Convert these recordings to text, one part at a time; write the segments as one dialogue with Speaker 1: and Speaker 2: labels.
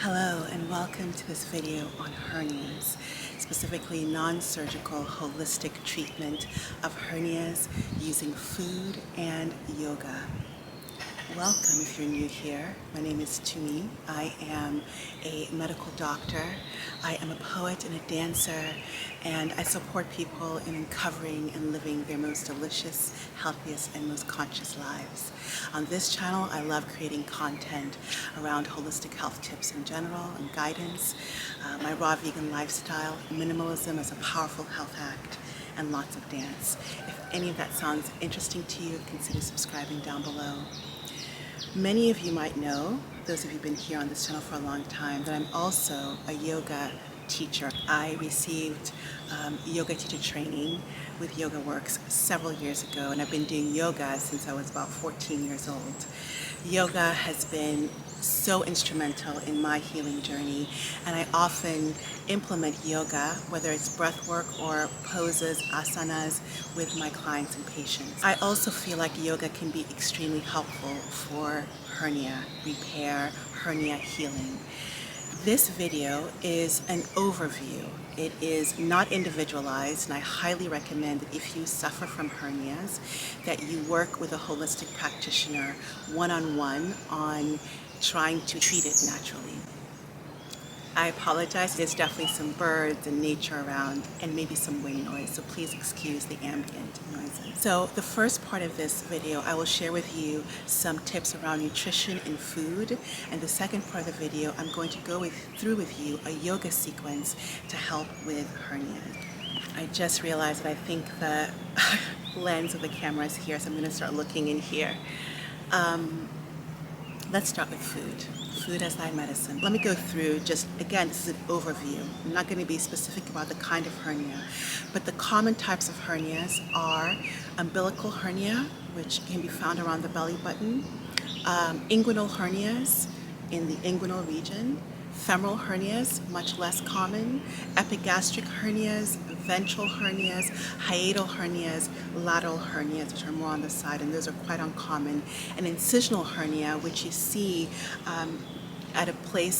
Speaker 1: Hello and welcome to this video on hernias, specifically non-surgical holistic treatment of hernias using food and yoga. Welcome if you're new here. My name is Tumi. I am a medical doctor. I am a poet and a dancer, and I support people in uncovering and living their most delicious, healthiest, and most conscious lives. On this channel, I love creating content around holistic health tips in general and guidance, my raw vegan lifestyle, minimalism as a powerful health hack, and lots of dance. If any of that sounds interesting to you, consider subscribing down below. Many of you might know, those of you who've been here on this channel for a long time, that I'm also a yoga teacher. I received yoga teacher training with Yoga Works several years ago, and I've been doing yoga since I was about 14 years old. Yoga has been so instrumental in my healing journey, and I often implement yoga, whether it's breath work or poses, asanas, with my clients and patients. I also feel like yoga can be extremely helpful for hernia repair, hernia healing. This video is an overview. It is not individualized, and I highly recommend that if you suffer from hernias, that you work with a holistic practitioner one-on-one on trying to treat it naturally. I apologize, there's definitely some birds and nature around and maybe some wind noise, so please excuse the ambient noises. So the first part of this video, I will share with you some tips around nutrition and food, and the second part of the video, I'm going to go through with you a yoga sequence to help with hernia. I just realized that I think the lens of the camera is here, so I'm going to start looking in here. Let's start with food. Food as thy medicine. Let me go through just, again, this is an overview. I'm not going to be specific about the kind of hernia, but the common types of hernias are umbilical hernia, which can be found around the belly button, inguinal hernias in the inguinal region, femoral hernias, much less common, epigastric hernias, ventral hernias, hiatal hernias, lateral hernias, which are more on the side, and those are quite uncommon, and incisional hernia, which you see at a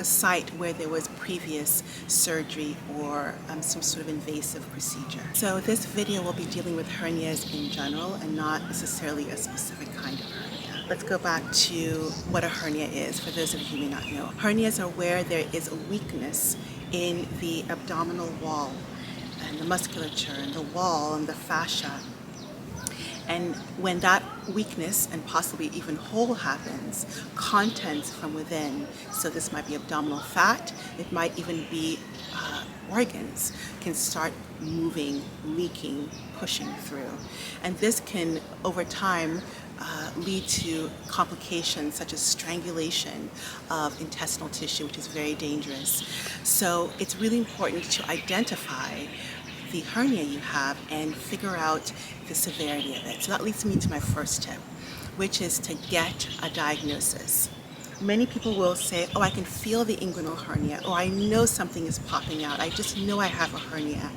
Speaker 1: site where there was previous surgery or some sort of invasive procedure. So this video will be dealing with hernias in general and not necessarily a specific kind of hernia. Let's go back to what a hernia is, for those of you who may not know. Hernias are where there is a weakness in the abdominal wall and the musculature and the wall and the fascia. And when that weakness and possibly even hole happens, contents from within, so this might be abdominal fat, it might even be organs, can start moving, leaking, pushing through. And this can, over time, lead to complications such as strangulation of intestinal tissue, which is very dangerous. So it's really important to identify the hernia you have and figure out the severity of it. So that leads me to my first tip, which is to get a diagnosis. Many people will say, oh, I can feel the inguinal hernia, or I know something is popping out, I just know I have a hernia,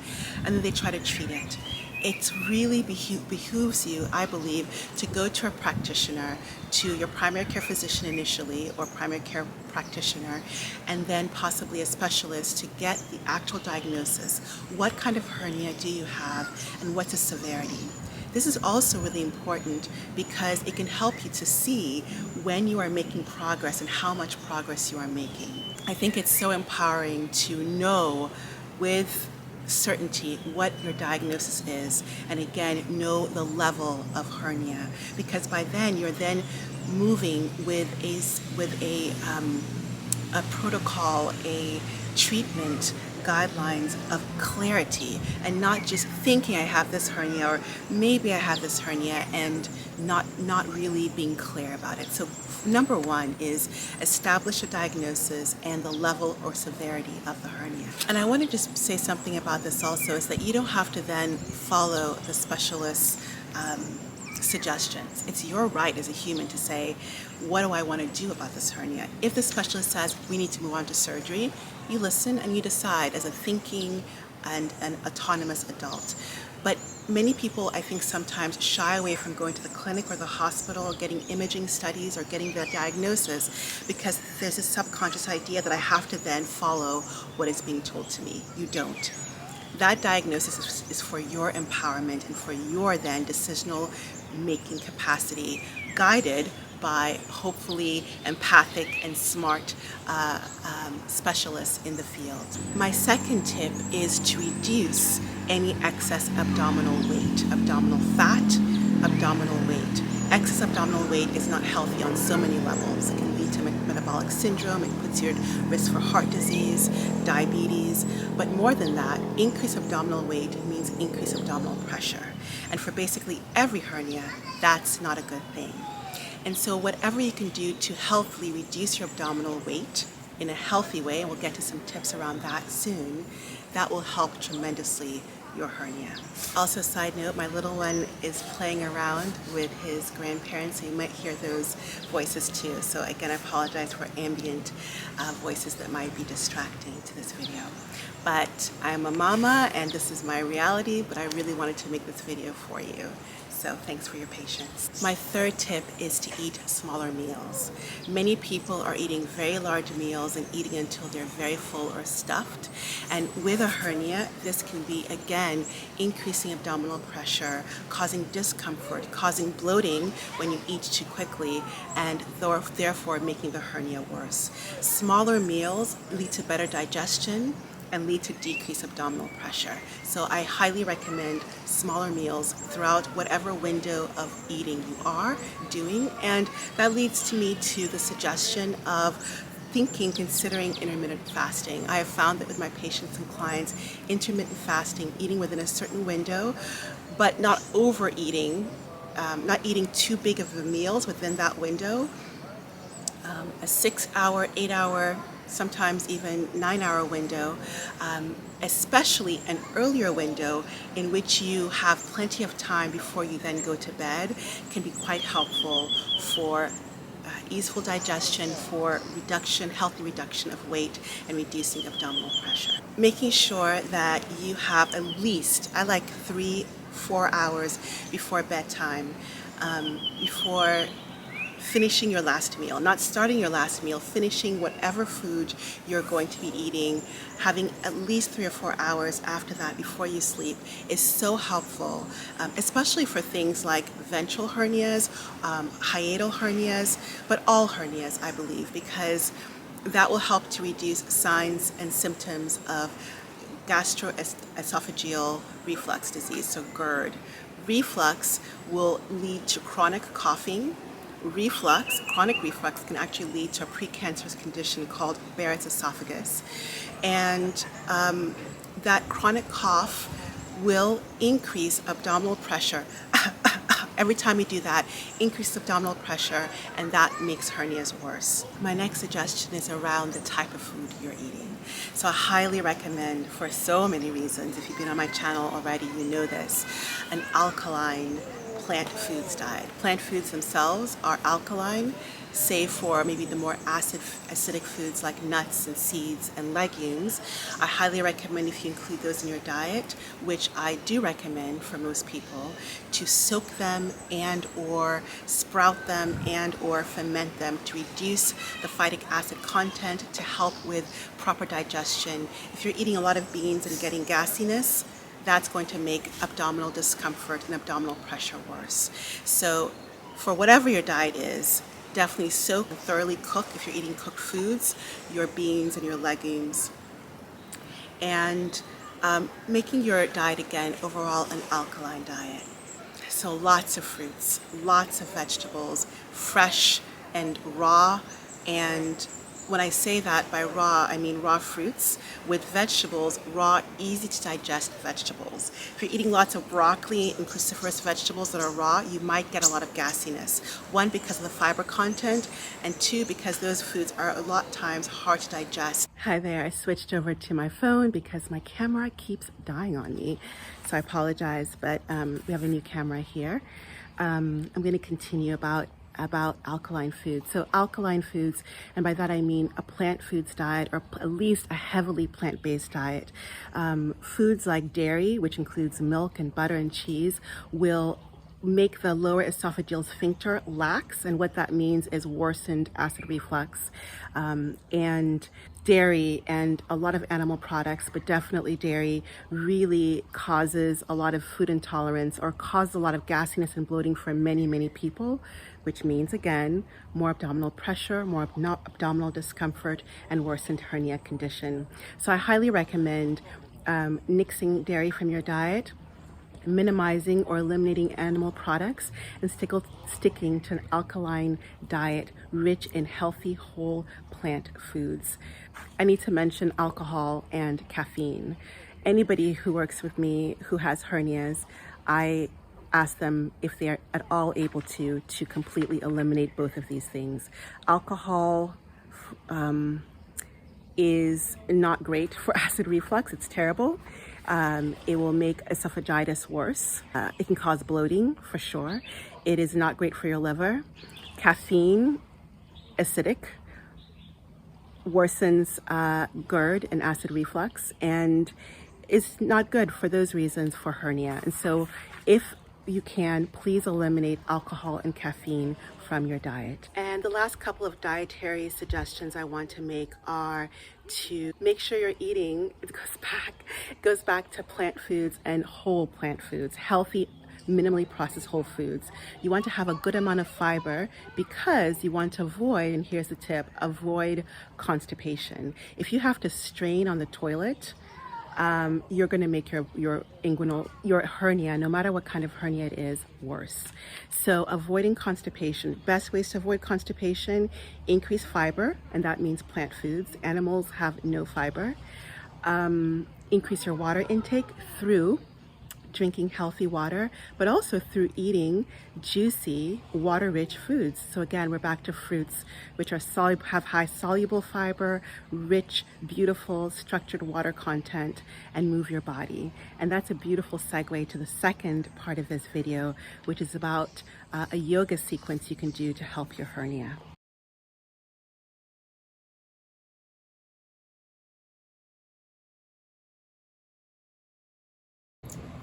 Speaker 1: and then they try to treat it. It really behooves you, I believe, to go to a practitioner, to your primary care physician initially, or primary care practitioner, and then possibly a specialist to get the actual diagnosis. What kind of hernia do you have, and what's the severity? This is also really important because it can help you to see when you are making progress and how much progress you are making. I think it's so empowering to know with certainty what your diagnosis is, and again, know the level of hernia, because by then you're then moving with a protocol, a treatment guidelines of clarity, and not just thinking I have this hernia or maybe I have this hernia and not really being clear about it. So number one is establish a diagnosis and the level or severity of the hernia. And I want to just say something about this also, is that you don't have to then follow the specialist's suggestions. It's your right as a human to say, what do I want to do about this hernia? If the specialist says we need to move on to surgery, you listen and you decide as a thinking and an autonomous adult. But many people, I think, sometimes shy away from going to the clinic or the hospital or getting imaging studies or getting the diagnosis because there's a subconscious idea that I have to then follow what is being told to me. You don't. That diagnosis is for your empowerment and for your then decisional making capacity, guided by hopefully empathic and smart specialists in the field. My second tip is to reduce any excess abdominal weight, abdominal fat, abdominal weight. Excess abdominal weight is not healthy on so many levels. It can lead to metabolic syndrome, it puts you at risk for heart disease, diabetes, but more than that, increased abdominal weight means increased abdominal pressure. And for basically every hernia, that's not a good thing. And so whatever you can do to healthily reduce your abdominal weight in a healthy way, and we'll get to some tips around that soon, that will help tremendously your hernia. Also, side note, my little one is playing around with his grandparents, so you might hear those voices too. So again, I apologize for ambient voices that might be distracting to this video. But I'm a mama and this is my reality, but I really wanted to make this video for you. So thanks for your patience. My third tip is to eat smaller meals. Many people are eating very large meals and eating until they're very full or stuffed. And with a hernia, this can be, again, increasing abdominal pressure, causing discomfort, causing bloating when you eat too quickly, and therefore making the hernia worse. Smaller meals lead to better digestion and lead to decreased abdominal pressure. So I highly recommend smaller meals throughout whatever window of eating you are doing. And that leads to me to the suggestion of considering intermittent fasting. I have found that with my patients and clients, intermittent fasting, eating within a certain window, but not overeating, not eating too big of meals within that window, a 6-hour, 8-hour, sometimes even 9-hour window, especially an earlier window in which you have plenty of time before you then go to bed, can be quite helpful for easeful digestion, for reduction, healthy reduction of weight and reducing abdominal pressure. Making sure that you have at least, I like 3-4 hours before bedtime, before finishing your last meal, not starting your last meal, finishing whatever food you're going to be eating, having at least 3 or 4 hours after that before you sleep is so helpful, especially for things like ventral hernias, hiatal hernias, but all hernias, I believe, because that will help to reduce signs and symptoms of gastroesophageal reflux disease, so GERD. Reflux will lead to chronic coughing. Chronic reflux can actually lead to a precancerous condition called Barrett's esophagus. And that chronic cough will increase abdominal pressure. Every time we do that, increase abdominal pressure, and that makes hernias worse. My next suggestion is around the type of food you're eating. So I highly recommend, for so many reasons, if you've been on my channel already, you know this, an alkaline plant foods diet. Plant foods themselves are alkaline, save for maybe the more acidic foods like nuts and seeds and legumes. I highly recommend, if you include those in your diet, which I do recommend for most people, to soak them and or sprout them and or ferment them to reduce the phytic acid content to help with proper digestion. If you're eating a lot of beans and getting gassiness, that's going to make abdominal discomfort and abdominal pressure worse. So for whatever your diet is, definitely soak and thoroughly cook, if you're eating cooked foods, your beans and your legumes. And making your diet, again, overall an alkaline diet. So lots of fruits, lots of vegetables, fresh and raw. And when I say that by raw, I mean raw fruits with vegetables, raw, easy to digest vegetables. If you're eating lots of broccoli and cruciferous vegetables that are raw, you might get a lot of gassiness. 1, because of the fiber content, and 2, because those foods are a lot of times hard to digest. Hi there, I switched over to my phone because my camera keeps dying on me. So I apologize, but we have a new camera here. I'm going to continue about about Alkaline Foods. So Alkaline Foods, and by that I mean a plant foods diet, or at least a heavily plant-based diet. Foods like dairy, which includes milk and butter and cheese, will make the lower esophageal sphincter lax, and what that means is worsened acid reflux. And dairy and a lot of animal products, but definitely dairy, really causes a lot of food intolerance, or causes a lot of gassiness and bloating for many, many people, which means, again, more abdominal pressure, more abdominal discomfort, and worsened hernia condition. So I highly recommend nixing dairy from your diet, minimizing or eliminating animal products, and sticking to an alkaline diet rich in healthy whole plant foods. I need to mention alcohol and caffeine. Anybody who works with me who has hernias, I ask them if they are at all able to completely eliminate both of these things. Alcohol is not great for acid reflux. It's terrible. It will make esophagitis worse. It can cause bloating for sure. It is not great for your liver. Caffeine, acidic, worsens GERD and acid reflux, and is not good for those reasons for hernia. And so if you can, please eliminate alcohol and caffeine from your diet. And the last couple of dietary suggestions I want to make are to make sure you're eating, it goes back to plant foods and whole plant foods, healthy, minimally processed whole foods. You want to have a good amount of fiber because you want to avoid, and here's the tip, avoid constipation. If you have to strain on the toilet, you're going to make your hernia, no matter what kind of hernia it is, worse. So avoiding constipation, best ways to avoid constipation: increase fiber, and that means plant foods. Animals have no fiber. Increase your water intake through drinking healthy water, but also through eating juicy, water-rich foods. So again, we're back to fruits, which are have high soluble fiber, rich, beautiful, structured water content, and move your body. And that's a beautiful segue to the second part of this video, which is about a yoga sequence you can do to help your hernia.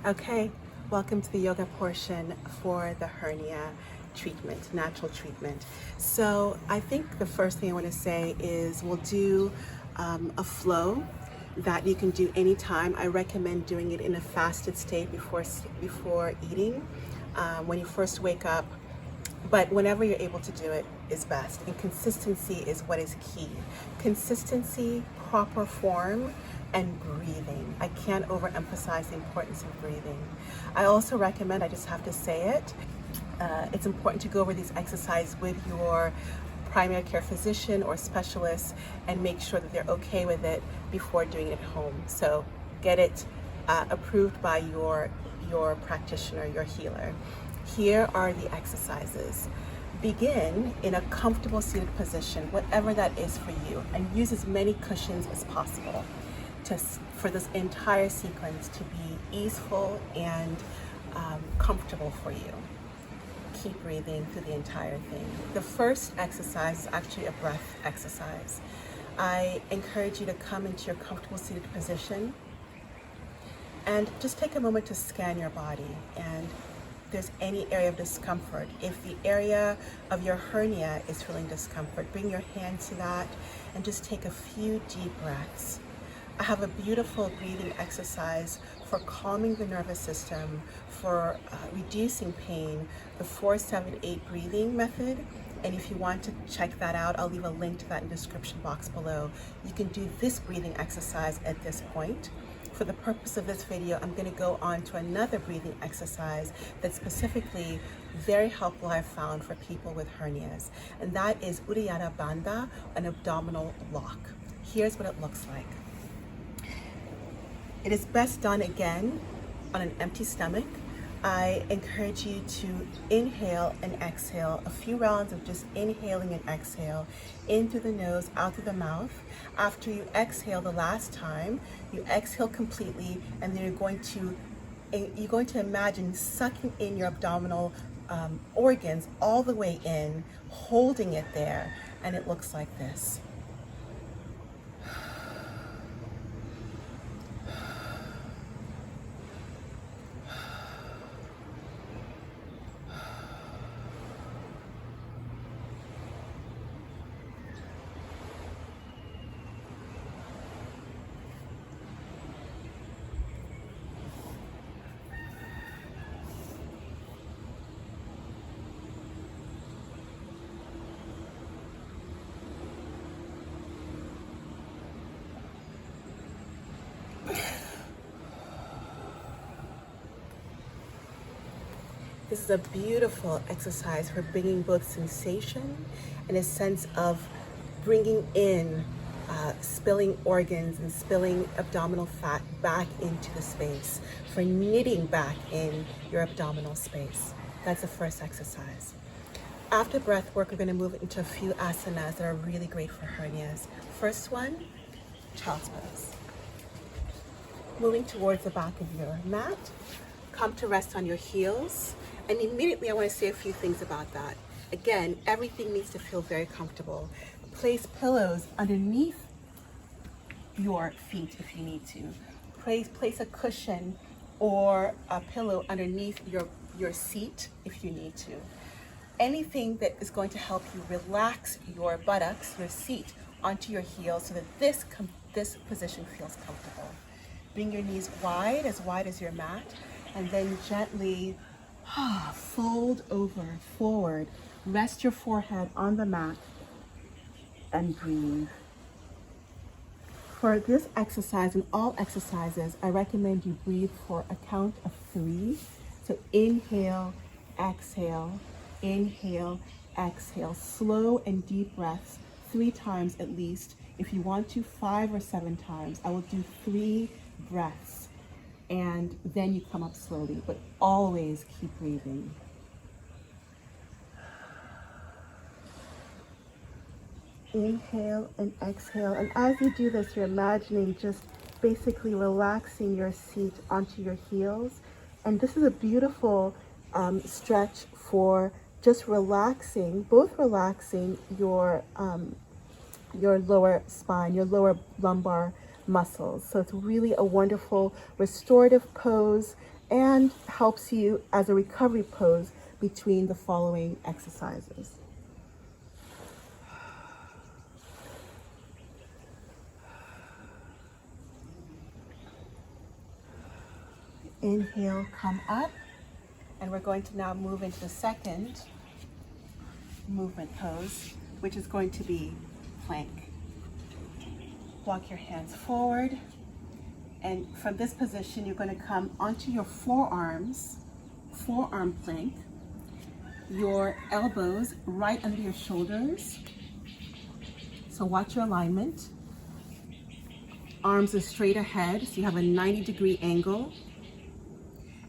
Speaker 1: Okay, welcome to the yoga portion for the hernia treatment, natural treatment. So I think the first thing I want to say is we'll do a flow that you can do anytime. I recommend doing it in a fasted state before eating, when you first wake up. But whenever you're able to do it is best. And consistency is what is key. Consistency, proper form, and breathing. I can't overemphasize the importance of breathing. I also recommend, I just have to say it, it's important to go over these exercises with your primary care physician or specialist and make sure that they're okay with it before doing it at home. So get it approved by your practitioner, your healer. Here are the exercises. Begin in a comfortable seated position, whatever that is for you, and use as many cushions as possible for this entire sequence to be easeful and comfortable for you. Keep breathing through the entire thing. The first exercise is actually a breath exercise. I encourage you to come into your comfortable seated position and just take a moment to scan your body, and if there's any area of discomfort. If the area of your hernia is feeling discomfort, bring your hands to that and just take a few deep breaths. I have a beautiful breathing exercise for calming the nervous system, for reducing pain, the 4-7-8 breathing method. And if you want to check that out, I'll leave a link to that in the description box below. You can do this breathing exercise at this point. For the purpose of this video, I'm going to go on to another breathing exercise that's specifically very helpful, I've found, for people with hernias. And that is Uddiyana Bandha, an abdominal lock. Here's what it looks like. It is best done again on an empty stomach. I encourage you to inhale and exhale, a few rounds of just inhaling and exhale, in through the nose, out through the mouth. After you exhale the last time, you exhale completely, and then you're going to imagine sucking in your abdominal organs all the way in, holding it there, and it looks like this. This is a beautiful exercise for bringing both sensation and a sense of bringing in spilling organs and spilling abdominal fat back into the space, for knitting back in your abdominal space. That's the first exercise. After breath work, we're going to move into a few asanas that are really great for hernias. First one, child's pose. Moving towards the back of your mat, come to rest on your heels. And immediately I want to say a few things about that. Again, everything needs to feel very comfortable. Place pillows underneath your feet if you need to. Place a cushion or a pillow underneath your seat if you need to. Anything that is going to help you relax your buttocks, your seat, onto your heels so that this position feels comfortable. Bring your knees wide as your mat, and then gently fold over, forward. Rest your forehead on the mat and breathe. For this exercise and all exercises, I recommend you breathe for a count of 3. So inhale, exhale, inhale, exhale. Slow and deep breaths 3 times at least. If you want to, 5 or 7 times. I will do 3 breaths. And then you come up slowly, but always keep breathing. Inhale and exhale. And as you do this, you're imagining just basically relaxing your seat onto your heels. And this is a beautiful stretch for just relaxing, both relaxing your lower spine, your lower lumbar muscles. So it's really a wonderful restorative pose and helps you as a recovery pose between the following exercises. Inhale, come up, and we're going to now move into the second movement pose, which is going to be plank. Walk your hands forward, and from this position you're going to come onto your forearm plank, your elbows right under your shoulders. So watch your alignment. Arms are straight ahead, so you have a 90-degree angle.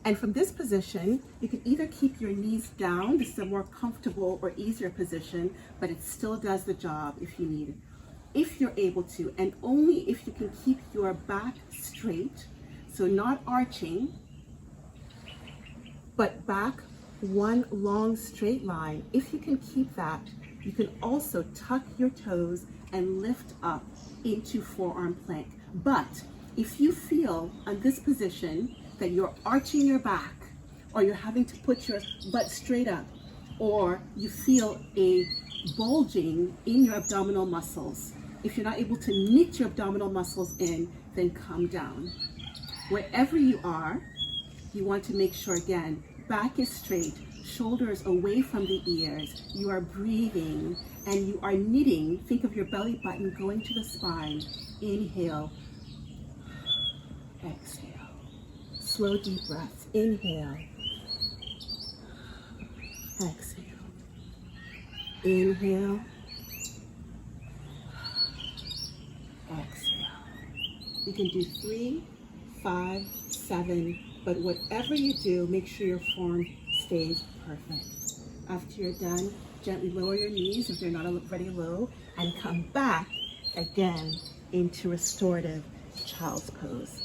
Speaker 1: And from this position, you can either keep your knees down. This is a more comfortable or easier position, but it still does the job if you need it. If you're able to, and only if you can keep your back straight, so not arching, but back one long straight line. If you can keep that, you can also tuck your toes and lift up into forearm plank. But if you feel on this position that you're arching your back, or you're having to put your butt straight up, or you feel a bulging in your abdominal muscles, if you're not able to knit your abdominal muscles in, then come down. Wherever you are, you want to make sure, again, back is straight, shoulders away from the ears, you are breathing, and you are knitting. Think of your belly button going to the spine. Inhale, exhale. Slow, deep breaths. Inhale, exhale. Inhale, exhale. You can do 3, 5, 7, but whatever you do, make sure your form stays perfect. After you're done, gently lower your knees if they're not already low, and come back again into restorative child's pose.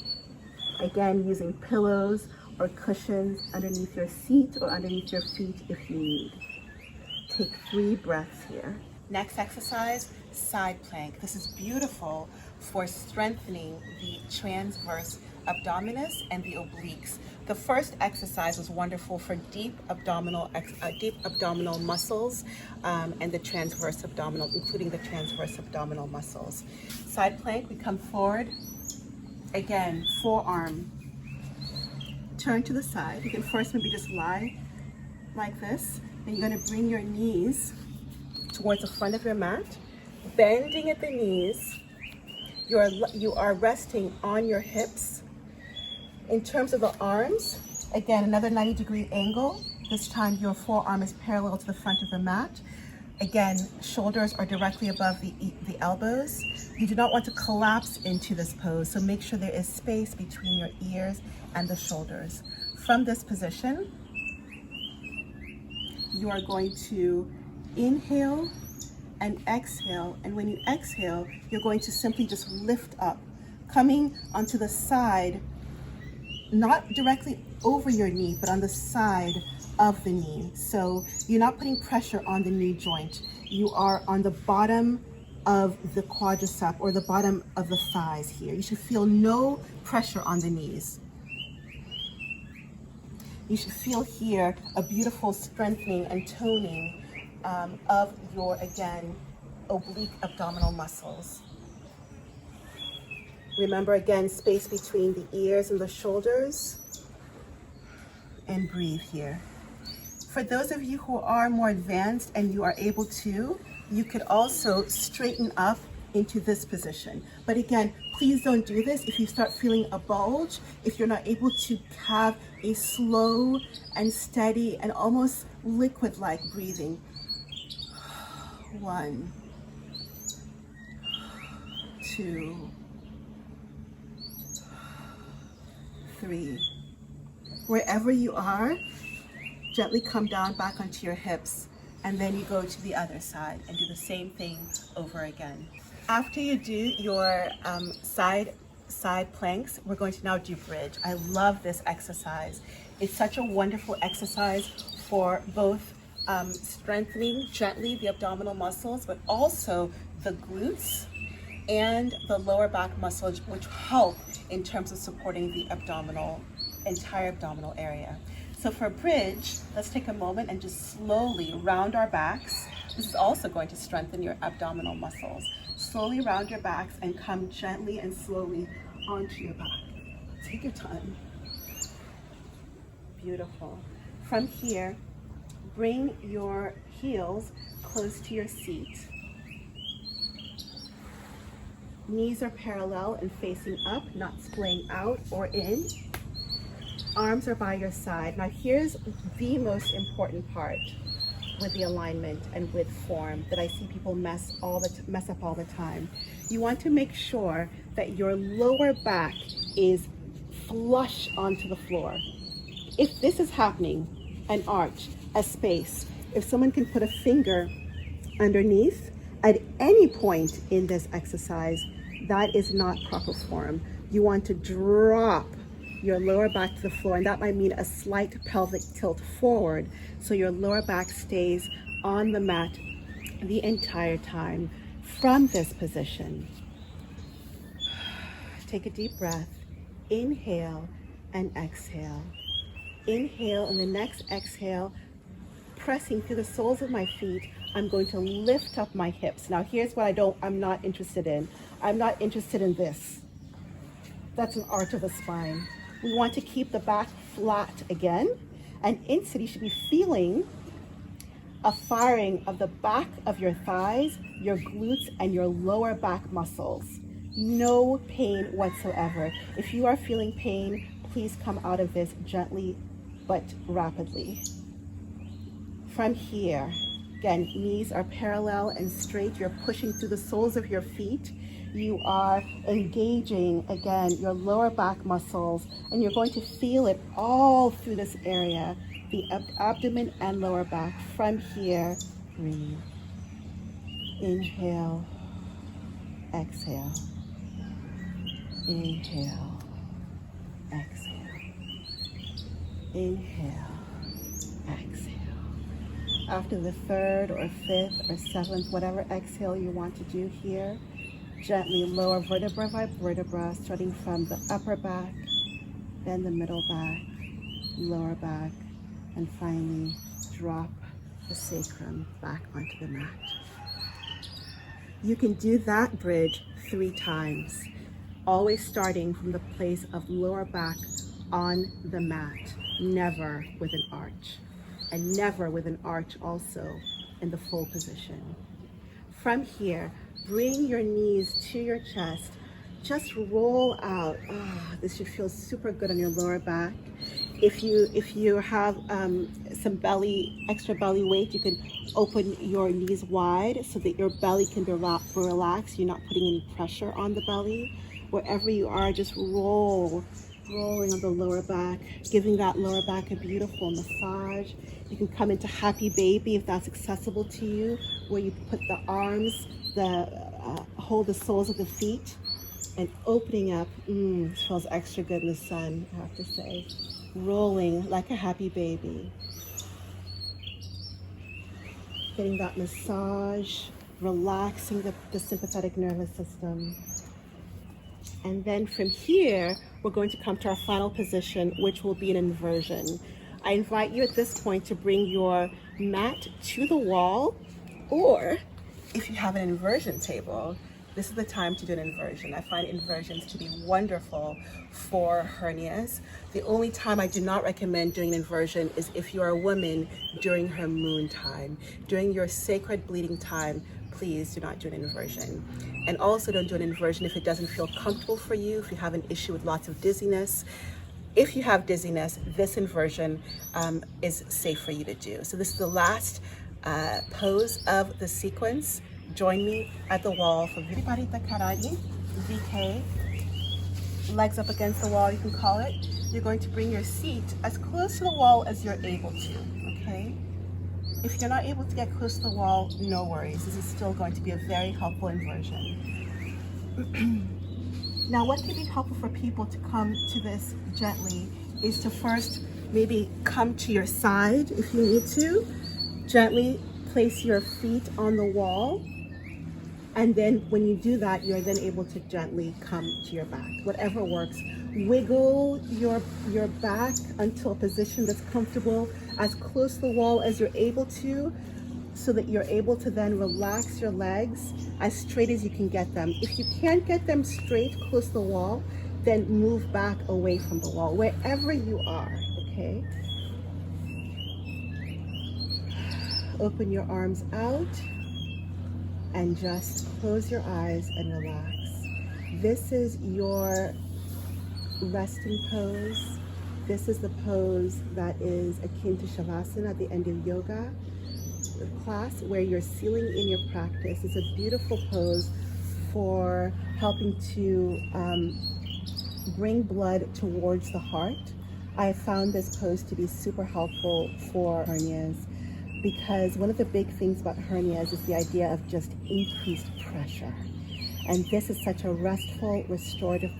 Speaker 1: Again, using pillows or cushions underneath your seat or underneath your feet if you need. Take 3 breaths here. Next exercise, side plank. This is beautiful for strengthening the transverse abdominis and the obliques. The first exercise was wonderful for deep abdominal muscles and the transverse abdominal, including the transverse abdominal muscles. Side plank, we come forward. Again, forearm. Turn to the side. You can first maybe just lie like this. Then you're going to bring your knees towards the front of your mat, bending at the knees. You are resting on your hips. In terms of the arms, again, another 90-degree angle. This time your forearm is parallel to the front of the mat. Again, shoulders are directly above the elbows. You do not want to collapse into this pose, so make sure there is space between your ears and the shoulders. From this position, you are going to inhale and exhale, and when you exhale, you're going to simply just lift up, coming onto the side, not directly over your knee, but on the side of the knee. So you're not putting pressure on the knee joint. You are on the bottom of the quadricep or the bottom of the thighs here. You should feel no pressure on the knees. You should feel here a beautiful strengthening and toning of your, again, oblique abdominal muscles. Remember, again, space between the ears and the shoulders, and breathe here. For those of you who are more advanced and you are able to, you could also straighten up into this position. But again, please don't do this if you start feeling a bulge, if you're not able to have a slow and steady and almost liquid-like breathing. 1, 2, 3. Wherever you are, gently come down back onto your hips, and then you go to the other side and do the same thing over again. After you do your side planks, we're going to now do bridge. I love this exercise. It's such a wonderful exercise for both strengthening gently the abdominal muscles, but also the glutes and the lower back muscles, which help in terms of supporting the entire abdominal area. So for bridge, let's take a moment and just slowly round our backs. This is also going to strengthen your abdominal muscles. Slowly round your backs and come gently and slowly onto your back. Take your time. Beautiful. From here, bring your heels close to your seat. Knees are parallel and facing up, not splaying out or in. Arms are by your side. Now here's the most important part with the alignment and with form that I see people mess up all the time. You want to make sure that your lower back is flush onto the floor. If this is happening, an arch, a space, if someone can put a finger underneath at any point in this exercise, that is not proper form. You want to drop your lower back to the floor, and that might mean a slight pelvic tilt forward so your lower back stays on the mat the entire time. From this position, take a deep breath, inhale and exhale. Inhale, and the next exhale, pressing through the soles of my feet, I'm going to lift up my hips. Now here's what I'm not interested in. I'm not interested in this. That's an arch of the spine. We want to keep the back flat again, and instantly you should be feeling a firing of the back of your thighs, your glutes, and your lower back muscles. No pain whatsoever. If you are feeling pain, please come out of this gently but rapidly. From here, again, knees are parallel and straight. You're pushing through the soles of your feet. You are engaging, again, your lower back muscles, and you're going to feel it all through this area, the abdomen and lower back. From here, breathe. Inhale, exhale. Inhale, exhale. Inhale, exhale. After the third or fifth or seventh, whatever exhale you want to do here, gently lower vertebra by vertebra, starting from the upper back, then the middle back, lower back, and finally drop the sacrum back onto the mat. You can do that bridge 3 times, always starting from the place of lower back on the mat, never with an arch, and never with an arch also in the full position. From here, bring your knees to your chest, just roll out. This should feel super good on your lower back. If you have some extra belly weight, you can open your knees wide so that your belly can be relaxed. You're not putting any pressure on the belly. Wherever you are, just rolling on the lower back, giving that lower back a beautiful massage. You can come into happy baby if that's accessible to you, where you put the arms, hold the soles of the feet, and opening up. It feels extra good in the sun, I have to say. Rolling like a happy baby. Getting that massage, relaxing the sympathetic nervous system. And then from here, we're going to come to our final position, which will be an inversion. I invite you at this point to bring your mat to the wall, or if you have an inversion table, this is the time to do an inversion. I find inversions to be wonderful for hernias. The only time I do not recommend doing an inversion is if you are a woman during her moon time. During your sacred bleeding time, please do not do an inversion. And also don't do an inversion if it doesn't feel comfortable for you, if you have an issue with lots of dizziness. If you have dizziness, this inversion is safe for you to do. So this is the last pose of the sequence. Join me at the wall for Viparita Karani, VK. Legs up against the wall, you can call it. You're going to bring your seat as close to the wall as you're able to, okay? If you're not able to get close to the wall, no worries. This is still going to be a very helpful inversion. Now, what can be helpful for people to come to this gently is to first maybe come to your side if you need to. Gently place your feet on the wall. And then when you do that, you're then able to gently come to your back, whatever works. Wiggle your back until a position that's comfortable, as close to the wall as you're able to, so that you're able to then relax your legs as straight as you can get them. If you can't get them straight close to the wall, then move back away from the wall, wherever you are, okay? Open your arms out and just close your eyes and relax. This is your resting pose. This is the pose that is akin to Shavasana at the end of yoga class, where you're sealing in your practice. It's a beautiful pose for helping to bring blood towards the heart. I found this pose to be super helpful for hernias, because one of the big things about hernias is the idea of just increased pressure. And this is such a restful, restorative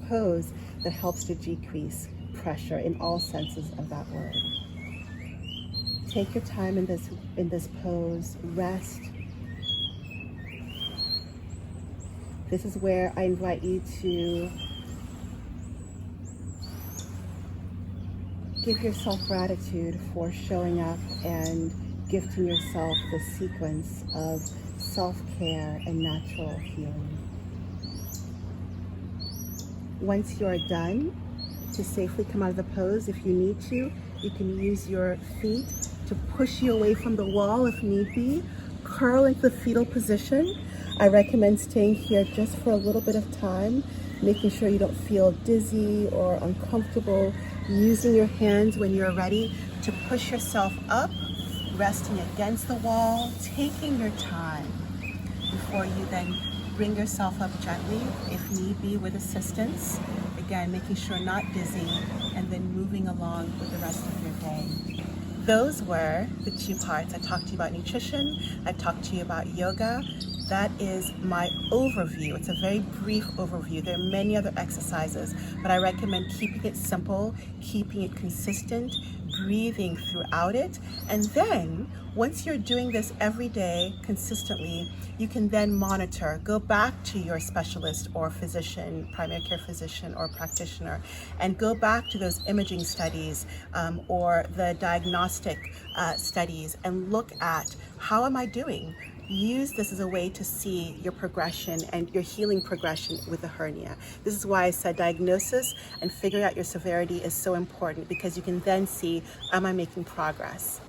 Speaker 1: pose that helps to decrease pressure in all senses of that word. Take your time in this pose, rest. This is where I invite you to give yourself gratitude for showing up and gifting yourself the sequence of self-care and natural healing. Once you're done, to safely come out of the pose, if you need to, you can use your feet to push you away from the wall if need be. Curl into the fetal position. I recommend staying here just for a little bit of time, making sure you don't feel dizzy or uncomfortable. Using your hands when you're ready to push yourself up, resting against the wall, taking your time before you then bring yourself up gently, if need be, with assistance. Again, making sure not dizzy, and then moving along with the rest of your day. Those were the two parts. I talked to you about nutrition, I talked to you about yoga. That is my overview. It's a very brief overview. There are many other exercises, but I recommend keeping it simple, keeping it consistent, breathing throughout it. And then once you're doing this every day consistently, you can then monitor, go back to your specialist or physician, primary care physician or practitioner, and go back to those imaging studies or the diagnostic studies and look at, how am I doing? Use this as a way to see your progression and your healing progression with a hernia. This is why I said diagnosis and figuring out your severity is so important, because you can then see, am I making progress?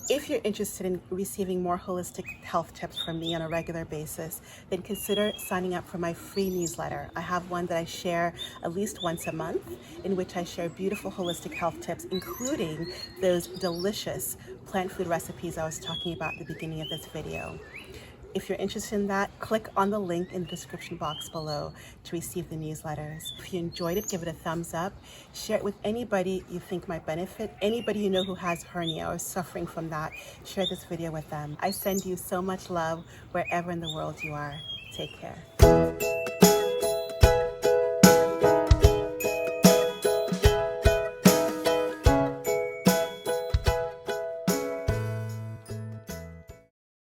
Speaker 1: If you're interested in receiving more holistic health tips from me on a regular basis, then consider signing up for my free newsletter. I have one that I share at least once a month, in which I share beautiful holistic health tips, including those delicious plant food recipes I was talking about at the beginning of this video. If you're interested in that, click on the link in the description box below to receive the newsletters. If you enjoyed it, give it a thumbs up. Share it with anybody you think might benefit. Anybody you know who has hernia or is suffering from that, share this video with them. I send you so much love wherever in the world you are. Take care.